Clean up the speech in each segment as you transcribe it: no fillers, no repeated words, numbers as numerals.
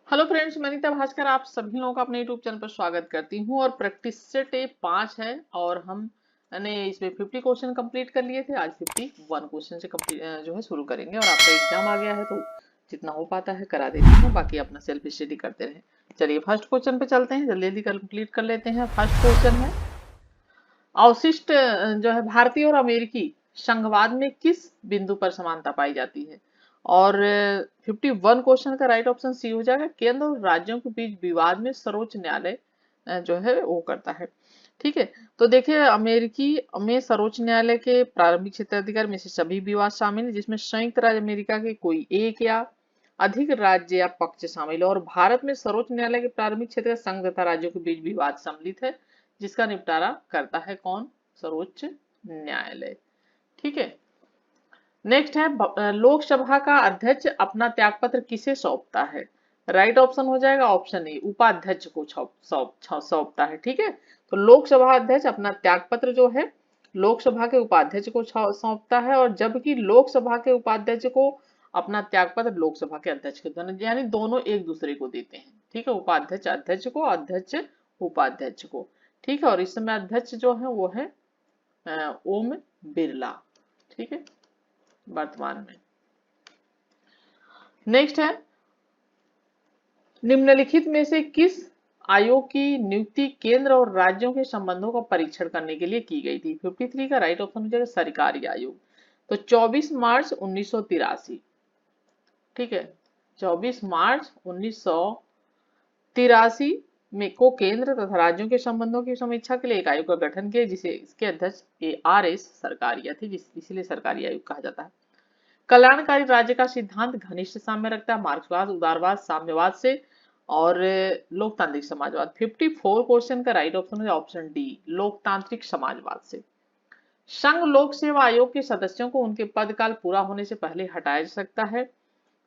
Hello friends, मैं नीता भास्कर आप सभी लोगों का अपने यूट्यूब चैनल पर स्वागत करती हूँ। और प्रैक्टिस सेट 5 है और हमने इसमें 50 क्वेश्चन कंप्लीट कर लिए थे। आज 51 क्वेश्चन से कंप्लीट जो है शुरू करेंगे। और आपका एग्जाम आ गया है तो जितना हो पाता है करा देती हूँ, बाकी अपना सेल्फ स्टडी करते रहें। चलिए फर्स्ट क्वेश्चन पे चलते हैं, जल्दी जल्दी कंप्लीट कर लेते हैं। फर्स्ट क्वेश्चन है, अवशिष्ट जो है भारतीय और अमेरिकी संघवाद में किस बिंदु पर समानता पाई जाती है। और 51 क्वेश्चन का राइट ऑप्शन सी हो जाएगा। केंद्र और राज्यों के बीच विवाद में सर्वोच्च न्यायालय जो है वो करता है। ठीक है, तो देखिए अमेरिकी में सर्वोच्च न्यायालय के प्रारंभिक क्षेत्राधिकार में से सभी विवाद शामिल है, जिसमें संयुक्त राज्य अमेरिका के कोई एक या अधिक राज्य या पक्ष शामिल है। और भारत में सर्वोच्च न्यायालय के प्रारंभिक क्षेत्र संघ तथा राज्यों के बीच विवाद सम्मिलित है, जिसका निपटारा करता है कौन? सर्वोच्च न्यायालय। ठीक है, नेक्स्ट है लोकसभा का अध्यक्ष अपना त्यागपत्र किसे सौंपता है। राइट ऑप्शन हो जाएगा ऑप्शन ए, उपाध्यक्ष को सौंपता है। ठीक है, तो लोकसभा अध्यक्ष अपना त्यागपत्र जो है लोकसभा के उपाध्यक्ष को सौंपता है। और जबकि लोकसभा के उपाध्यक्ष को अपना त्यागपत्र लोकसभा के अध्यक्ष के दोनों यानी दोनों एक दूसरे को देते हैं। ठीक है, उपाध्यक्ष अध्यक्ष को, अध्यक्ष उपाध्यक्ष को। ठीक है, और इस समय अध्यक्ष जो है वो है ओम बिरला। ठीक है, वर्तमान में। नेक्स्ट है, निम्नलिखित में से किस आयोग की नियुक्ति केंद्र और राज्यों के संबंधों का परीक्षण करने के लिए की गई थी। 53 का राइट ऑप्शन हो जाएगा सरकारी आयोग। तो 24 मार्च 1983। ठीक है, 24 मार्च 1983 में को केंद्र तथा राज्यों के संबंधों की समीक्षा के लिए एक आयोग का गठन किया, जिसे इसके अध्यक्ष ARS सरकारिया थी, इसलिए सरकारी आयोग कहा जाता है। कल्याणकारी राज्य का सिद्धांत घनिष्ठ साम्य रखता है मार्क्सवाद, उदारवाद, साम्यवाद से और लोकतांत्रिक समाजवाद। 54 क्वेश्चन का राइट ऑप्शन है ऑप्शन डी, लोकतांत्रिक समाजवाद से। संघ लोक सेवा आयोग के सदस्यों को उनके पद काल पूरा होने से पहले हटाया जा सकता है।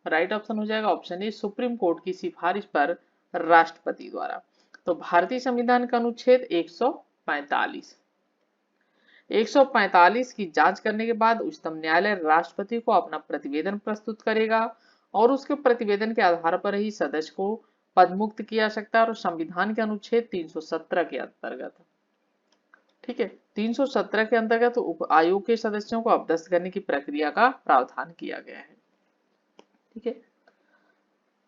राइट ऑप्शन हो जाएगा ऑप्शन ए, सुप्रीम कोर्ट की सिफारिश पर राष्ट्रपति द्वारा। तो भारतीय संविधान का अनुच्छेद 145 की जांच करने के बाद उच्चतम न्यायालय राष्ट्रपति को अपना प्रतिवेदन प्रस्तुत करेगा और उसके प्रतिवेदन के आधार पर ही सदस्य को पद मुक्त किया जा सकता है। और संविधान के अनुच्छेद 317 के अंतर्गत, ठीक है, 317 के अंतर्गत आयोग के सदस्यों को अपदस्थ करने की प्रक्रिया का प्रावधान किया गया है। ठीक है,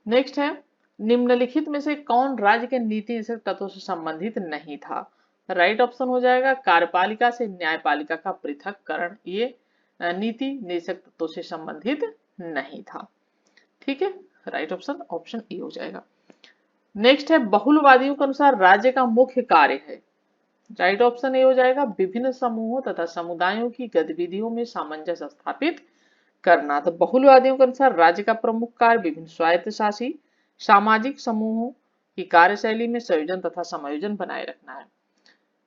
नेक्स्ट है, निम्नलिखित में से कौन राज्य के नीति निषेध तत्वों से संबंधित नहीं था। राइट ऑप्शन हो जाएगा कार्यपालिका से न्यायपालिका का पृथककरण, ये नीति निषेध तत्वों से संबंधित नहीं था। ठीक है, राइट ऑप्शन ऑप्शन ए हो जाएगा। नेक्स्ट है, बहुलवादियों के अनुसार राज्य का मुख्य कार्य है। राइट ऑप्शन ए हो जाएगा विभिन्न समूहों तथा समुदायों की गतिविधियों में सामंजस्य स्थापित करना। तो बहुलवादियों के अनुसार राज्य का प्रमुख कार्य विभिन्न स्वायत्तशासी सामाजिक समूहों की कार्यशैली में संयोजन तथा समायोजन बनाए रखना है।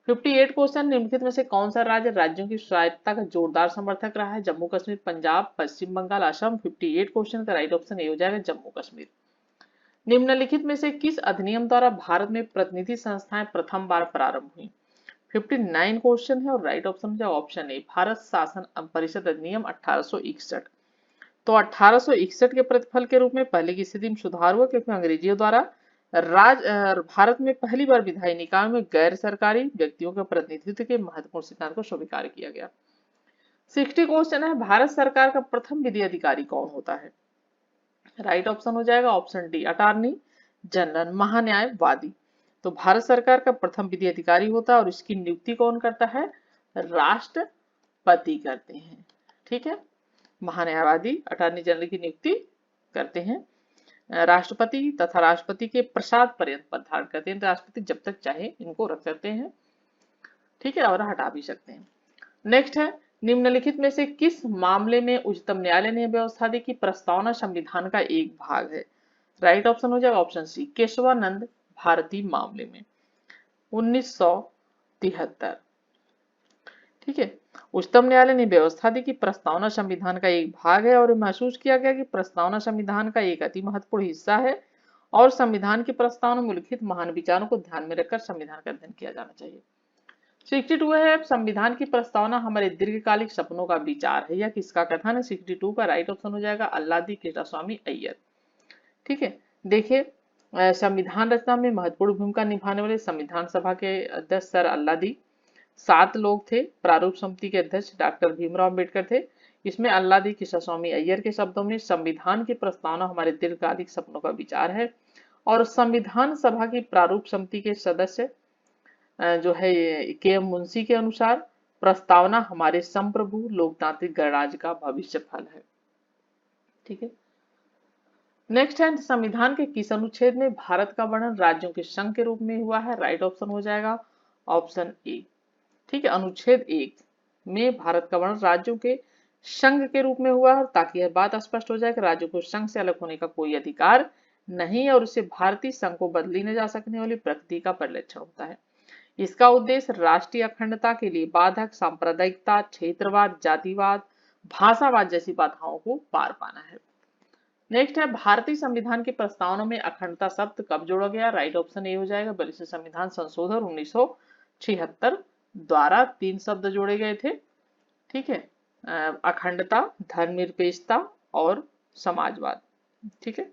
58 क्वेश्चन, निम्नलिखित में से कौन सा राज्य राज्यों की स्वायत्तता का जोरदार समर्थक रहा है। जम्मू कश्मीर, पंजाब, पश्चिम बंगाल, असम। 58 क्वेश्चन का राइट ऑप्शन ए हो जाएगा जम्मू कश्मीर। निम्नलिखित में से किस अधिनियम द्वारा भारत में प्रतिनिधि संस्थाएं प्रथम बार प्रारंभ हुई। 59 क्वेश्चन है और राइट ऑप्शन हो जाएगा ऑप्शन ए, भारत शासन परिषद अधिनियम 1861। तो 1861 के प्रतिफल के रूप में पहले की स्थिति में सुधार हुआ, क्योंकि अंग्रेजियों द्वारा भारत में पहली बार विधायी निकाय में गैर सरकारी व्यक्तियों के प्रतिनिधित्व के महत्वपूर्ण सिद्धांत को स्वीकार किया गया। 60 क्वेश्चन है, भारत सरकार का प्रथम विधि अधिकारी कौन होता है। राइट ऑप्शन हो जाएगा ऑप्शन डी, अटॉर्नी जनरल, महान्यायवादी। तो भारत सरकार का प्रथम विधि अधिकारी होता है और इसकी नियुक्ति कौन करता है? राष्ट्रपति करते हैं। ठीक है, महान्यायवादी अटॉर्नी जनरल की नियुक्ति करते हैं राष्ट्रपति तथा राष्ट्रपति के प्रसाद पर्यंत पद धारण करते हैं। राष्ट्रपति जब तक चाहे इनको रख सकते हैं, ठीक है, और हटा भी सकते हैं। नेक्स्ट है, निम्नलिखित में से किस मामले में उच्चतम न्यायालय ने व्यवस्था दी कि प्रस्तावना संविधान का एक भाग है। राइट ऑप्शन हो जाएगा ऑप्शन सी, केशवानंद भारती मामले में 1973। ठीक है, उच्चतम न्यायालय ने व्यवस्था दी कि प्रस्तावना संविधान का एक भाग है और महसूस किया गया कि प्रस्तावना संविधान का एक अति महत्वपूर्ण हिस्सा है और संविधान की प्रस्तावना में उल्लिखित महान विचारों को ध्यान में रखकर संविधान का अध्ययन किया जाना चाहिए। 62 है, संविधान की प्रस्तावना हमारे दीर्घकालिक सपनों का विचार है, यह किसका कथन है। 62 का राइट ऑप्शन हो जाएगा अल्लादी कृष्णस्वामी अय्यर। ठीक है, देखिए संविधान रचना में महत्वपूर्ण भूमिका निभाने वाले संविधान सभा के अध्यक्ष सर अल्लादी 7 लोग थे। प्रारूप समिति के अध्यक्ष डॉक्टर भीमराव अम्बेडकर थे। इसमें अल्लादी कृष्णस्वामी अय्यर के शब्दों में संविधान की प्रस्तावना हमारे दीर्घकालिक सपनों का विचार है। और संविधान सभा की प्रारूप समिति के सदस्य जो है के एम मुंशी के अनुसार प्रस्तावना हमारे संप्रभु लोकतांत्रिक गणराज्य का भविष्य फल है। ठीक है, नेक्स्ट है संविधान के किस अनुच्छेद में भारत का वर्णन राज्यों के संघ के रूप में हुआ है? राइट ऑप्शन हो जाएगा ऑप्शन ए। ठीक है, अनुच्छेद 1 में भारत का वर्णन राज्यों के संघ के रूप में हुआ है, ताकि यह बात स्पष्ट हो जाए कि राज्यों को संघ से अलग होने का कोई अधिकार नहीं है और इससे भारतीय संघ को बदली न जा सकने वाली प्रकृति का परिलक्षण होता है। इसका उद्देश्य राष्ट्रीय अखंडता के लिए बाधक सांप्रदायिकता, क्षेत्रवाद, जातिवाद, भाषावाद जैसी बाधाओं को पार पाना है। नेक्स्ट है भारतीय संविधान की प्रस्तावना में अखंडता शब्द कब जोड़ा गया? राइट ऑप्शन ए हो जाएगा 42वें संविधान संशोधन 1976 द्वारा 3 शब्द जोड़े गए थे। ठीक है, अखंडता, धर्मनिरपेक्षता और समाजवाद। ठीक है,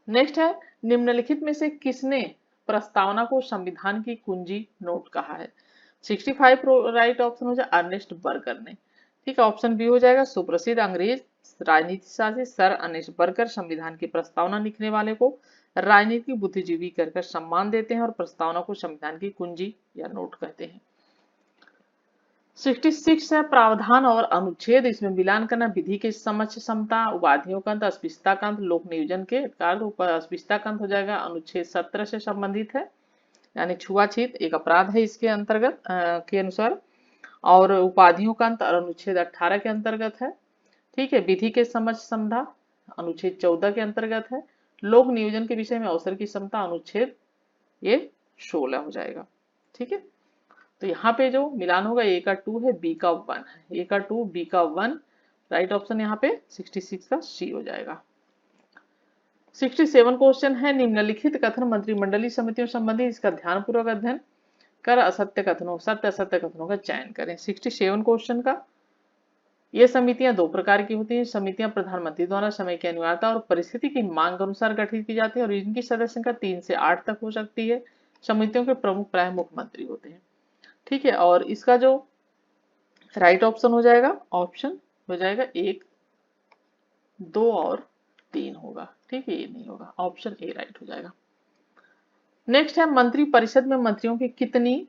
नेक्स्ट है निम्नलिखित में से किसने प्रस्तावना को संविधान की कुंजी नोट कहा है? 65 राइट ऑप्शन हो जाएगा अर्नेस्ट बर्गर ने। ठीक है, ऑप्शन बी हो जाएगा सुप्रसिद्ध अंग्रेज राजनीति शास्त्री सर अर्नेस्ट बर्गर संविधान की प्रस्तावना लिखने वाले को राजनीतिक बुद्धिजीवी कहकर सम्मान देते हैं और प्रस्तावना को संविधान की कुंजी या नोट कहते हैं। 66 है प्रावधान और अनुच्छेद, इसमें मिलान करना, विधि के समक्ष समता, उपाधियों का अंत, अस्पृश्यता का अंत, लोक नियोजन के अस्पृश्यता का अंत हो जाएगा अनुच्छेद 17 से संबंधित है, यानी छुआछूत एक अपराध है इसके अंतर्गत के अनुसार। और उपाधियों का अंत अनुच्छेद 18 के अंतर्गत है। ठीक है, विधि के समक्ष समता अनुच्छेद 14 के अंतर्गत है। लोक नियोजन के विषय में अवसर की समता अनुच्छेद ये 16 हो जाएगा। ठीक है, तो यहाँ पे जो मिलान होगा ए का 2 है, बी का 1 है, ए का 2 बी का 1, राइट ऑप्शन यहाँ पे 66 का सी हो जाएगा। 67 क्वेश्चन है निम्नलिखित कथन मंत्रिमंडलीय समितियों संबंधी इसका ध्यानपूर्वक अध्ययन कर असत्य कथनों सत्य असत्य कथनों का चयन करें। 67 क्वेश्चन का ये समितियां 2 प्रकार की होती हैं। समितियां प्रधानमंत्री द्वारा समय की अनिवार्यता और परिस्थिति की मांग अनुसार गठित की जाती है और इनकी सदस्य संख्या 3 से 8 तक हो सकती है। समितियों के प्रमुख प्राय मुख्यमंत्री होते हैं। ठीक है, और इसका जो राइट ऑप्शन हो जाएगा ऑप्शन हो जाएगा 1, 2 और 3 होगा। ठीक है, ये नहीं होगा, ऑप्शन ए राइट हो जाएगा। नेक्स्ट है मंत्री परिषद में मंत्रियों की कितनी,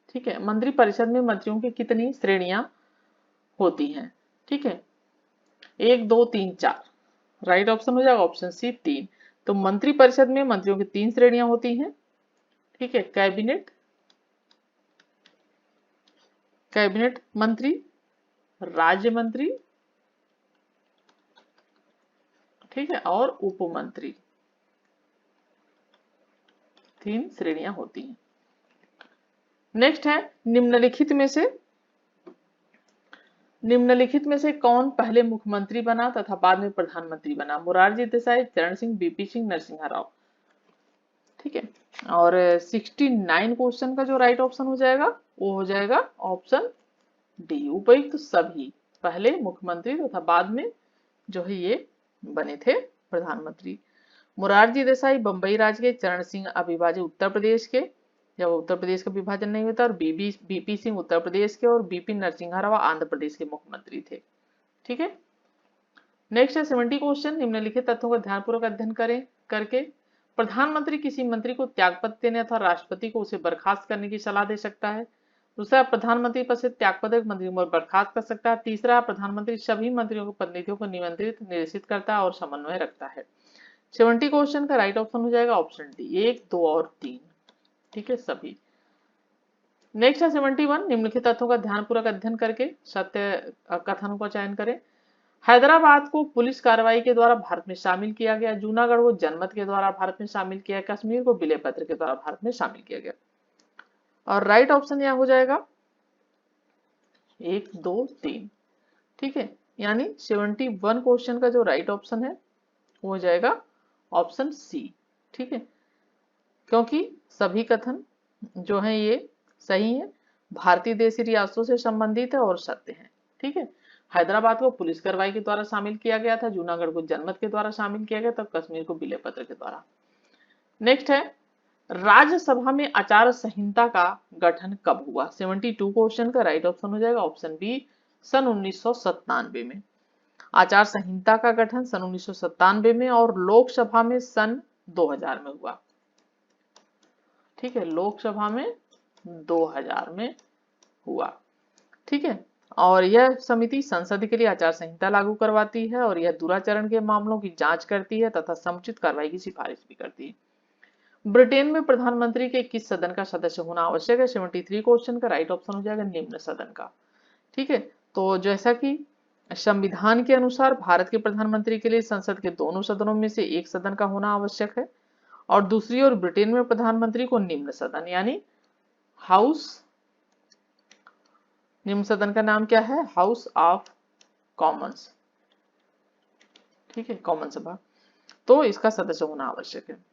ठीक है, मंत्री परिषद में मंत्रियों की कितनी श्रेणियां होती हैं? ठीक है, 1, 2, 3, 4, राइट ऑप्शन हो जाएगा ऑप्शन सी 3। तो मंत्री परिषद में मंत्रियों की 3 श्रेणियां होती हैं। ठीक है, कैबिनेट मंत्री, राज्य मंत्री, ठीक है, और उप मंत्री, 3 श्रेणियां होती हैं। नेक्स्ट है निम्नलिखित में से कौन पहले मुख्यमंत्री बना तथा बाद में प्रधानमंत्री बना? मोरारजी देसाई, चरण सिंह, बीपी सिंह, नरसिम्हा राव। ठीक है, और 69 क्वेश्चन का जो राइट ऑप्शन हो जाएगा वो हो जाएगा ऑप्शन डी, उपयुक्त सभी पहले मुख्यमंत्री तथा बाद में जो है ये बने थे प्रधानमंत्री। मोरारजी देसाई बंबई राज्य के, चरण सिंह अविभाजित उत्तर प्रदेश के, जब उत्तर प्रदेश का विभाजन नहीं होता, और बीपी सिंह उत्तर प्रदेश के और बीपी नरसिम्हा राव आंध्र प्रदेश के मुख्यमंत्री थे। ठीक है, नेक्स्ट है 70 क्वेश्चन निम्नलिखित तथ्यों का ध्यानपूर्वक अध्ययन करके प्रधानमंत्री किसी मंत्री को त्यागपत्र देने अथवा राष्ट्रपति को उसे बर्खास्त करने की सलाह दे सकता है। दूसरा, प्रधानमंत्री पद से त्यागपत्र मंत्री को बर्खास्त कर सकता है। तीसरा, प्रधानमंत्री सभी मंत्रियों को प्रतिनिधियों को निमंत्रित निर्देशित करता है और समन्वय रखता है। 70 क्वेश्चन का राइट ऑप्शन हो जाएगा ऑप्शन डी, 1, 2 और 3। ठीक है, सभी। नेक्स्ट है 71 निम्नलिखित तथ्यों का ध्यानपूर्वक अध्ययन करके सत्य कथनों का चयन करें। हैदराबाद को पुलिस कार्रवाई के द्वारा भारत में शामिल किया गया, जूनागढ़ को जनमत के द्वारा भारत में शामिल किया, कश्मीर को विलय पत्र के द्वारा भारत में शामिल किया गया। और राइट ऑप्शन यहां हो जाएगा 1, 2, 3। ठीक है, यानी 71 क्वेश्चन का जो राइट ऑप्शन है वो हो जाएगा ऑप्शन सी। ठीक है, क्योंकि सभी कथन जो है ये सही है, भारतीय देशी रियासतों से संबंधित है और सत्य है। ठीक है, हैदराबाद को पुलिस कार्रवाई के द्वारा शामिल किया गया था, जूनागढ़ को जनमत के द्वारा शामिल किया गया था, कश्मीर को विलय पत्र के द्वारा। नेक्स्ट है, राज्यसभा में आचार संहिता का गठन कब हुआ? 72 क्वेश्चन का राइट ऑप्शन हो जाएगा ऑप्शन बी, सन 1997 में। आचार संहिता का गठन सन 1997 में और लोकसभा में सन 2000 में हुआ। ठीक है, लोकसभा में 2000 में हुआ। ठीक है, और यह समिति संसद के लिए आचार संहिता लागू करवाती है और यह दुराचरण के मामलों की जांच करती है तथा समुचित कार्रवाई की सिफारिश भी करती है। ब्रिटेन में प्रधानमंत्री के किस सदन का सदस्य होना आवश्यक है? 73 क्वेश्चन का राइट ऑप्शन हो जाएगा निम्न सदन का। ठीक है, तो जैसा कि संविधान के अनुसार भारत के प्रधानमंत्री के लिए संसद के दोनों सदनों में से एक सदन का होना आवश्यक है, और दूसरी ओर ब्रिटेन में प्रधानमंत्री को निम्न सदन यानी हाउस, निम्न सदन का नाम क्या है? House of Commons. ठीक है, कॉमन सभा, तो इसका सदस्य होना आवश्यक है।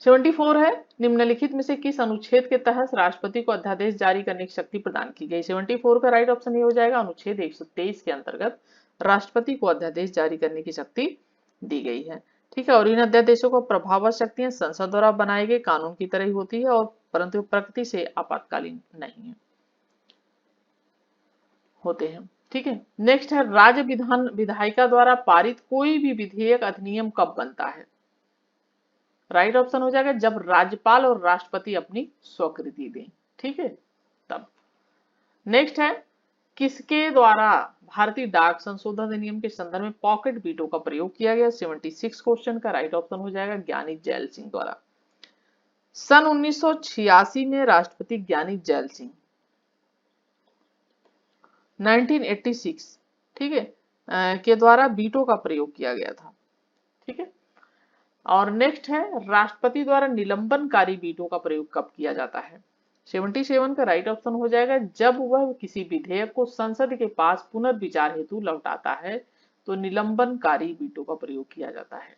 74 है, निम्नलिखित में से किस अनुच्छेद के तहत राष्ट्रपति को अध्यादेश जारी करने की शक्ति प्रदान की गई? 74 का राइट ऑप्शन ये हो जाएगा अनुच्छेद 123 के अंतर्गत राष्ट्रपति को अध्यादेश जारी करने की शक्ति दी गई है। ठीक है, और इन अध्यादेशों को प्रभावक शक्तियां संसद द्वारा बनाए गए कानून की तरह ही होती है, और परंतु प्रकृति से आपातकालीन नहीं है, होते हैं। ठीक है, नेक्स्ट है, राज्य विधायिका द्वारा पारित कोई भी विधेयक अधिनियम कब बनता है? राइट ऑप्शन हो जाएगा जब राज्यपाल और राष्ट्रपति अपनी स्वीकृति दें। ठीक है, तब। नेक्स्ट है, किसके द्वारा भारतीय डाक संशोधन अधिनियम के संदर्भ में पॉकेट वीटो का प्रयोग किया गया? 76 क्वेश्चन का राइट ऑप्शन हो जाएगा ज्ञानी जैल सिंह द्वारा। सन 1986 में राष्ट्रपति ज्ञानी जैल सिंह 1986, ठीक है, के द्वारा वीटो का प्रयोग किया गया था। ठीक है, और नेक्स्ट है, राष्ट्रपति द्वारा निलंबनकारी वीटो का प्रयोग कब किया जाता है? 77 का राइट ऑप्शन हो जाएगा जब वह किसी विधेयक को संसद के पास पुनर्विचार हेतु लौटाता है, तो निलंबनकारी वीटो का प्रयोग किया जाता है।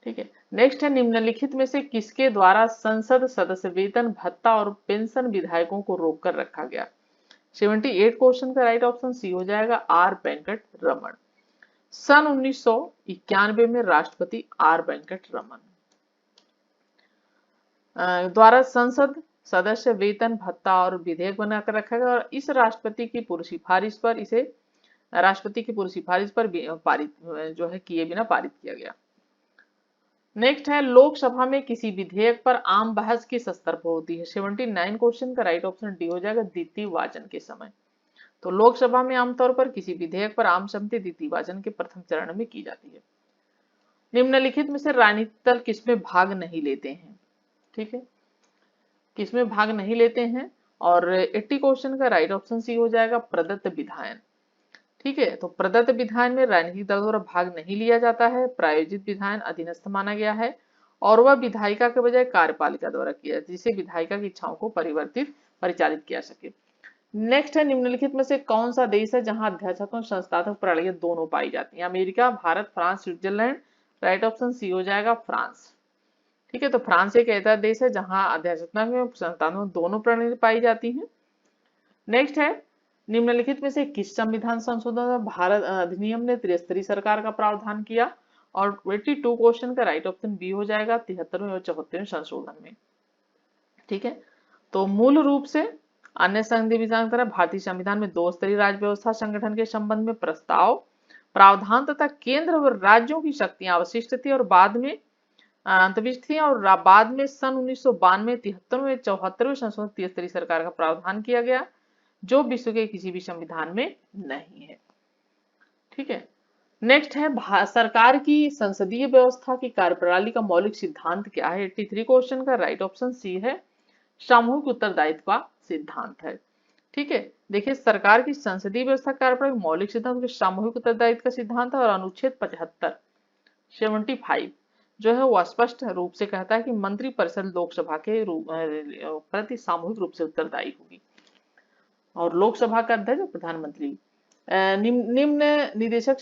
ठीक है, नेक्स्ट है, निम्नलिखित में से किसके द्वारा संसद सदस्य वेतन भत्ता और पेंशन विधायकों को रोककर रखा गया? 78 क्वेश्चन का राइट ऑप्शन सी हो जाएगा आर वेंकट रमन। सन 1991 में राष्ट्रपति आर वेंकट रमन द्वारा संसद सदस्य वेतन भत्ता और विधेयक बनाकर रखा गया, और इस राष्ट्रपति की पूर्व सिफारिश पर इसे राष्ट्रपति की पूर्व सिफारिश पर पारित जो है किए बिना पारित किया गया। नेक्स्ट है, लोकसभा में किसी विधेयक पर आम बहस किस स्तर पर होती है? 79 क्वेश्चन का राइट ऑप्शन डी हो जाएगा द्वितीय वाचन के समय। तो लोकसभा में आमतौर पर किसी विधेयक पर आम सहमति द्वितीय वाचन के प्रथम चरण में की जाती है। निम्नलिखित में से राजनीतिक दल किसमें भाग नहीं लेते हैं? ठीक है, किसमें भाग नहीं लेते हैं? और 80 क्वेश्चन का राइट ऑप्शन सी हो जाएगा प्रदत्त विधायन। ठीक है, तो प्रदत्त विधायन में राजनीतिक दल द्वारा भाग नहीं लिया जाता है, प्रायोजित विधायन अधीनस्थ माना गया है, और वह विधायिका के बजाय कार्यपालिका द्वारा किया जाता है, जिससे विधायिका की इच्छाओं को परिचालित किया सके। नेक्स्ट है, निम्नलिखित में से कौन सा देश है जहां अध्यक्षत्व और संस्थात्मक प्रणालियां दोनों पाई जाती हैं? America, Bharat, France, Switzerland. Right option C हो जाएगा फ्रांस। ठीक है, तो फ्रांस एक ऐसा देश है जहां अध्यक्षत्व और संस्थात्मक दोनों प्रणाली पाई जाती हैं। नेक्स्ट है, निम्नलिखित में से किस संविधान संशोधन में भारत अधिनियम ने त्रिस्तरीय सरकार का प्रावधान किया? और 82 क्वेश्चन का राइट ऑप्शन बी हो जाएगा 73वें और 74वें संशोधन में। ठीक है, तो मूल रूप से अन्य संविधान की तरह भारतीय संविधान में दो स्तरीय राज्य व्यवस्था संगठन के संबंध में प्रस्ताव, प्रावधान तथा केंद्र और राज्यों की शक्तियां अवशिष्ट थी और बाद में अंतरिक्ष थी, और बाद में सन 1992 73वें 74वें संशोधन त्रिस्तरीय सरकार का प्रावधान किया गया, जो विश्व के किसी भी संविधान में नहीं है। ठीक है, नेक्स्ट है, सरकार की संसदीय व्यवस्था की कार्यप्रणाली का मौलिक सिद्धांत क्या है? 83 क्वेश्चन का राइट ऑप्शन सी है सामूहिक उत्तरदायित्व का सिद्धांत है। ठीक है, देखिए सरकार की संसदीय व्यवस्था कार्यप्रणाली मौलिक सिद्धांत सामूहिक उत्तरदायित्व का सिद्धांत है, और अनुच्छेद 75 जो है वो स्पष्ट रूप से कहता है कि मंत्रिपरिषद लोकसभा के प्रति सामूहिक रूप से उत्तरदायी होगी, और लोकसभा का अध्यक्ष प्रधानमंत्री। निम्न नीति निषेध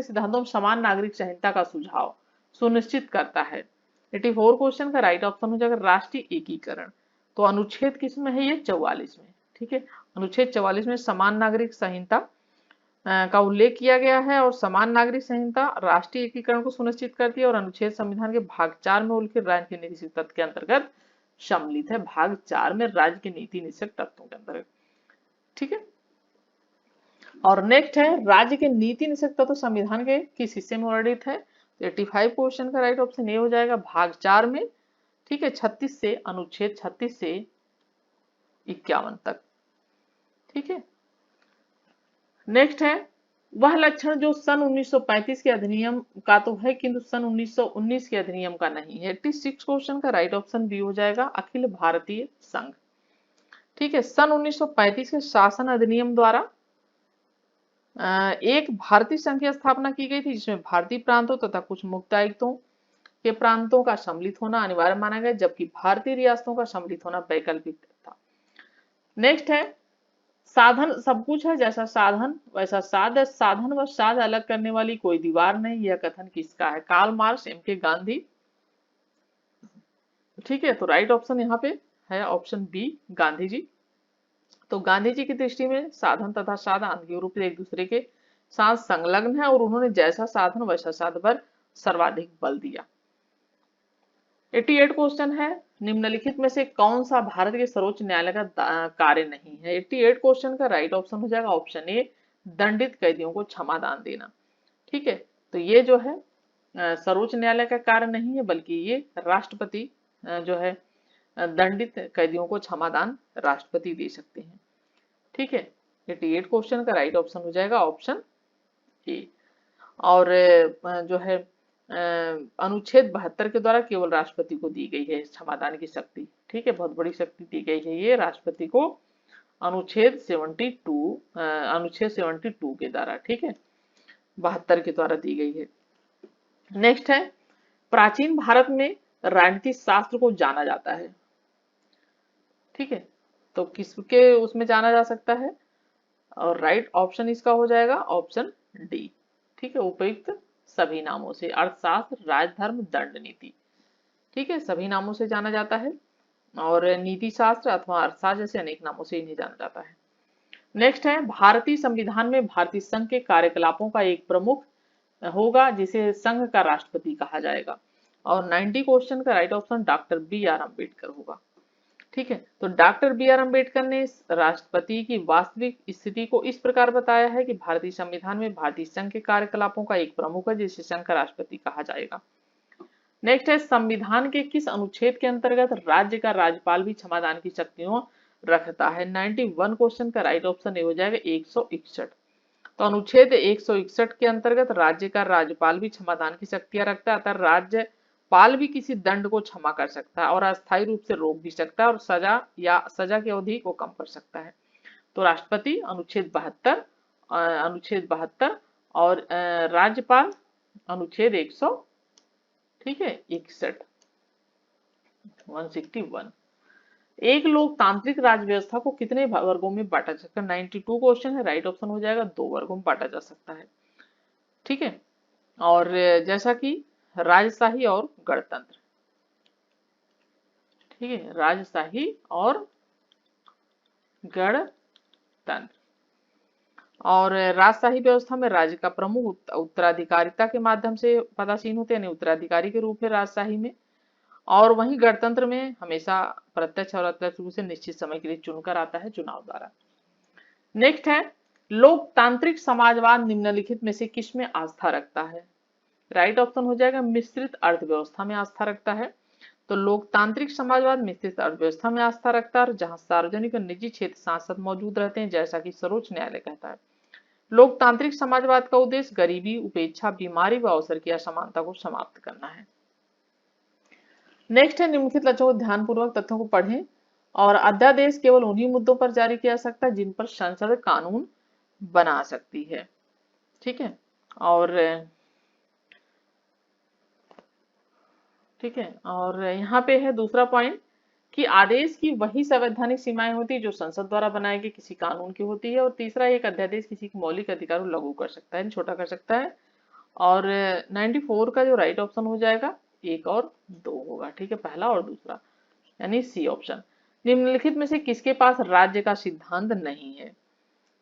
सिद्धांतों में समान नागरिक संहिता का सुझाव सुनिश्चित करता है। 84 क्वेश्चन का राइट ऑप्शन हो जाएगा राष्ट्रीय एकीकरण। तो अनुच्छेद किसमें है? ये 44 में। ठीक है। अनुच्छेद 44 में समान नागरिक संहिता का उल्लेख किया गया है और समान नागरिक संहिता राष्ट्रीय एकीकरण को सुनिश्चित करती है और अनुच्छेद संविधान के भाग 4 में उल्लेखित राज्य के नीति तत्व के अंतर्गत सम्मिलित है। भाग 4 में राज्य के नीति निषेध तत्वों के अंतर्गत, ठीक है। और नेक्स्ट है राज्य के नीति निषेध तत्व संविधान के किस हिस्से में वर्णित है? 85 क्वेश्चन का राइट ऑप्शन ए हो जाएगा भाग 4 में, ठीक है, 36 से अनुच्छेद 36 से 51 तक, ठीक है। नेक्स्ट है वह लक्षण जो सन 1935 के अधिनियम का तो है किंतु सन 1919 के अधिनियम का नहीं है। 86 क्वेश्चन का राइट ऑप्शन बी हो जाएगा अखिल भारतीय संघ, ठीक है। सन 1935 के शासन अधिनियम द्वारा एक भारतीय संघ की स्थापना की गई थी जिसमें भारतीय प्रांतों तथा कुछ मुक्त आयुक्तों के प्रांतों का सम्मिलित होना अनिवार्य माना गया, जबकि भारतीय रियासतों का सम्मिलित होना वैकल्पिक था। नेक्स्ट है साधन सब कुछ है जैसा साधन वैसा साध, साधन व साध अलग करने वाली कोई दीवार नहीं, यह कथन किसका है? कार्ल मार्क्स, एम के गांधी, ठीक है। तो राइट ऑप्शन यहाँ पे है ऑप्शन बी गांधी जी। तो गांधी जी की दृष्टि में साधन तथा साध आंतरिक रूप से एक दूसरे के साथ संलग्न है और उन्होंने जैसा साधन वैसा साध पर सर्वाधिक बल दिया। 88 क्वेश्चन है निम्नलिखित में से कौन सा भारत के सर्वोच्च न्यायालय का कार्य नहीं है? 88 क्वेश्चन का राइट ऑप्शन हो जाएगा ऑप्शन ए दंडित कैदियों को क्षमा दान देना, ठीक है। तो ये जो है सर्वोच्च न्यायालय का कार्य नहीं है बल्कि ये राष्ट्रपति जो है दंडित कैदियों को क्षमादान राष्ट्रपति दे सकते हैं, ठीक है। 88 क्वेश्चन का राइट ऑप्शन हो जाएगा ऑप्शन ए। और जो है अनुच्छेद 72 के द्वारा केवल राष्ट्रपति को दी गई है क्षमादान की शक्ति, ठीक है। बहुत बड़ी शक्ति दी गई है ये राष्ट्रपति को अनुच्छेद 72 के द्वारा, ठीक है, 72 के द्वारा दी गई है। नेक्स्ट है प्राचीन भारत में राजनीति शास्त्र को जाना जाता है, ठीक है। तो किसके उसमें जाना जा सकता है? और राइट ऑप्शन इसका हो जाएगा ऑप्शन डी, ठीक है, उपयुक्त सभी नामों से, अर्थशास्त्र, राजधर्म, दंड नीति, ठीक है, सभी नामों से जाना जाता है और नीति शास्त्र अथवा अर्थशास्त्र जैसे अनेक नामों से इन्हें जाना जाता है। नेक्स्ट है भारतीय संविधान में भारतीय संघ के कार्यकलापों का एक प्रमुख होगा जिसे संघ का राष्ट्रपति कहा जाएगा और 90 क्वेश्चन का right option doctor B R Ambedkar होगा, ठीक है। तो डॉक्टर बी आर अम्बेडकर ने राष्ट्रपति की वास्तविक स्थिति को इस प्रकार बताया है कि भारतीय संविधान में भारतीय संघ के कार्यकलापों का एक प्रमुख है जिसे संघ का राष्ट्रपति कहा जाएगा। नेक्स्ट है संविधान के किस अनुच्छेद के अंतर्गत राज्य का राज्यपाल भी क्षमादान की शक्तियों रखता है? 91 क्वेश्चन का राइट ऑप्शन ये हो जाएगा 161। तो अनुच्छेद 161 के अंतर्गत राज्य का राज्यपाल भी क्षमादान की शक्तियां रखता है, अतः राज्यपाल भी किसी दंड को क्षमा कर सकता है और अस्थायी रूप से रोक भी सकता है और सजा की अवधि को कम कर सकता है। तो राष्ट्रपति अनुच्छेद 72 और राज्यपाल अनुच्छेद 100, ठीक है, 161। एक लोकतांत्रिक राज्य व्यवस्था को कितने वर्गों में बांटा जा सकता है? 92 क्वेश्चन है, राइट ऑप्शन हो जाएगा 2 वर्गों में बांटा जा सकता है, ठीक है। और जैसा कि राजशाही और गणतंत्र, ठीक है, राजशाही और गणतंत्र। और राजशाही व्यवस्था में राज्य का प्रमुख उत्तराधिकारिता के माध्यम से पदासीन होते हैं, उत्तराधिकारी के रूप में राजशाही में, और वहीं गणतंत्र में हमेशा प्रत्यक्ष और अप्रत्यक्ष रूप से निश्चित समय के लिए चुनकर आता है चुनाव द्वारा। नेक्स्ट है लोकतांत्रिक समाजवाद निम्नलिखित में से किस में आस्था रखता है? राइट ऑप्शन हो जाएगा मिश्रित अर्थव्यवस्था में आस्था रखता है। तो लोकतांत्रिक समाजवाद मिश्रित अर्थव्यवस्था में आस्था रखता है जहां सार्वजनिक और निजी क्षेत्र साथ साथ मौजूद रहते हैं, जैसा कि सर्वोच्च न्यायालय कहता है। लोकतांत्रिक समाजवाद का उद्देश्य गरीबी, उपेक्षा, बीमारी व अवसर की असमानता को समाप्त करना है। नेक्स्ट है निम्नलिखित लक्ष्यों को ध्यानपूर्वक तथ्यों को पढ़ें और अध्यादेश केवल उन्हीं मुद्दों पर जारी किया जा सकता है जिन पर संसद कानून बना सकती है, ठीक है। और ठीक है, और यहाँ पे है दूसरा पॉइंट कि आदेश की वही संवैधानिक सीमाएं होती है जो संसद द्वारा बनाए गए किसी कानून की होती है। और तीसरा एक अध्यादेश किसी के मौलिक अधिकार को लागू कर सकता है, छोटा कर सकता है। और 94 का जो राइट ऑप्शन हो जाएगा 1 और 2 होगा, ठीक है, पहला और दूसरा, यानी सी ऑप्शन। निम्नलिखित में से किसके पास राज्य का सिद्धांत नहीं है?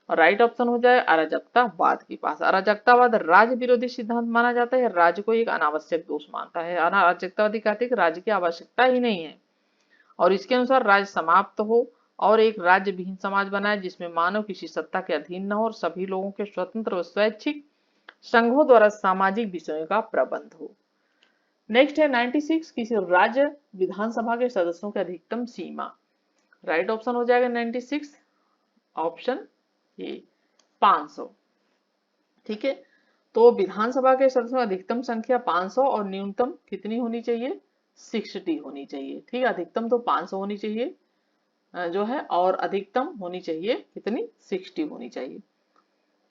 और राइट ऑप्शन हो जाए अराजकतावाद के पास। अराजकतावाद राज्य विरोधी सिद्धांत माना जाता है, राज्य को एक अनावश्यक दोष मानता है। अराजकतावादी कहते हैं कि राज्य की आवश्यकता ही नहीं है और इसके अनुसार राज्य समाप्त हो और एक राज्य विहीन समाज बनाए जिसमें मानव किसी सत्ता के अधीन न हो और सभी लोगों के स्वतंत्र और स्वैच्छिक संघों द्वारा सामाजिक विषयों का प्रबंध हो। नेक्स्ट है 96, किसी राज्य विधानसभा के सदस्यों की अधिकतम सीमा। राइट ऑप्शन हो जाएगा 96 ऑप्शन ए 500। ठीक है, तो विधानसभा के सदस्यों की अधिकतम संख्या 500 और न्यूनतम कितनी होनी चाहिए? 60 होनी चाहिए। ठीक है, अधिकतम तो 500 होनी चाहिए जो है, और अधिकतम होनी चाहिए कितनी? 60 होनी चाहिए।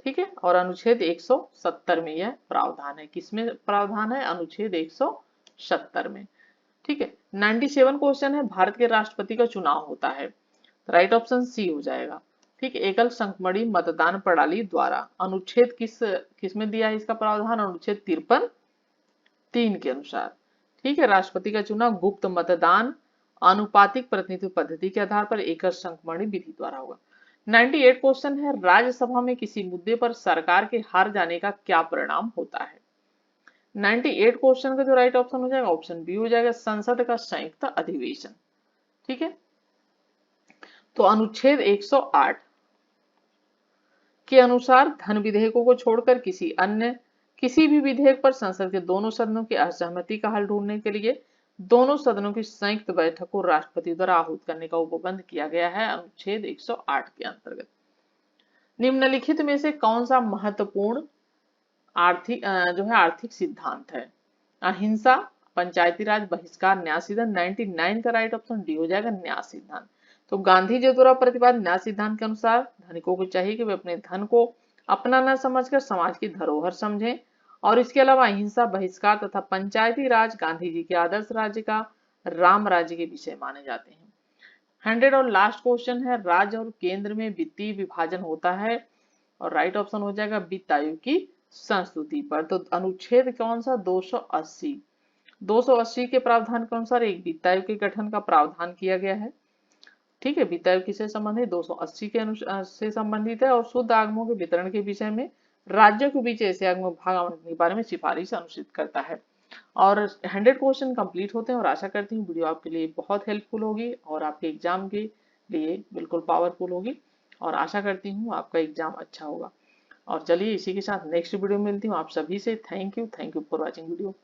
ठीक है, और अनुच्छेद 170 में यह प्रावधान है। किसमें प्रावधान है? अनुच्छेद 170 में। ठीक है, 97 क्वेश्चन है, भारत के राष्ट्रपति का चुनाव होता है। राइट ऑप्शन सी हो जाएगा। ठीक है, एकल संख्मणी मतदान प्रणाली द्वारा। अनुच्छेद किस में दिया है इसका प्रावधान? अनुच्छेद 53(3) के अनुसार। ठीक है, राष्ट्रपति का चुनाव गुप्त मतदान आनुपातिक प्रतिनिधित्व पद्धति के आधार पर एकल संख्मणी विधि द्वारा होगा। 98 क्वेश्चन है, राज्यसभा में किसी मुद्दे पर सरकार के हार जाने का क्या परिणाम होता है? 98 क्वेश्चन का जो राइट ऑप्शन हो जाएगा ऑप्शन बी हो जाएगा, संसद का संयुक्त अधिवेशन। ठीक है, तो अनुच्छेद 108 के अनुसार धन विधेयकों को छोड़कर किसी भी विधेयक पर संसद के दोनों सदनों की असहमति का हल ढूंढने के लिए दोनों सदनों की संयुक्त बैठक को राष्ट्रपति द्वारा आहूत करने का उपबंध किया गया है अनुच्छेद 108 के अंतर्गत। निम्नलिखित में से कौन सा महत्वपूर्ण आर्थिक सिद्धांत है? अहिंसा, पंचायती राज, बहिष्कार, न्याय सिद्धांत। 99 का राइट ऑप्शन डी हो जाएगा, न्याय सिद्धांत। तो गांधी जी द्वारा प्रतिपादित न्याय सिद्धांत के अनुसार धनिकों को चाहिए कि वे अपने धन को अपना न समझकर समाज की धरोहर समझें और इसके अलावा अहिंसा, बहिष्कार तथा पंचायती राज गांधी जी के आदर्श राज्य का राम राज्य के विषय माने जाते हैं। 100 और लास्ट क्वेश्चन है, राज्य और केंद्र में वित्तीय विभाजन होता है और राइट ऑप्शन हो जाएगा वित्त आयोग की संस्तुति पर। तो अनुच्छेद कौन सा? 280। 280 के प्रावधान के अनुसार एक वित्त आयोग के गठन का प्रावधान किया गया है। ठीक है, वित्त आयोग किससे संबंधित? 280 के से संबंधित है और शुद्ध आगमों के वितरण के विषय में राज्यों के बीच ऐसे आगमों भाग आवंटन के बारे में सिफारिश अनुष्ठित करता है। और 100 क्वेश्चन कंप्लीट होते हैं और आशा करती हूँ वीडियो आपके लिए बहुत हेल्पफुल होगी और आपके एग्जाम के लिए बिल्कुल पावरफुल होगी और आशा करती हूँ आपका एग्जाम अच्छा होगा। और चलिए इसी के साथ नेक्स्ट वीडियो में मिलती हूँ आप सभी से। Thank you for watching video.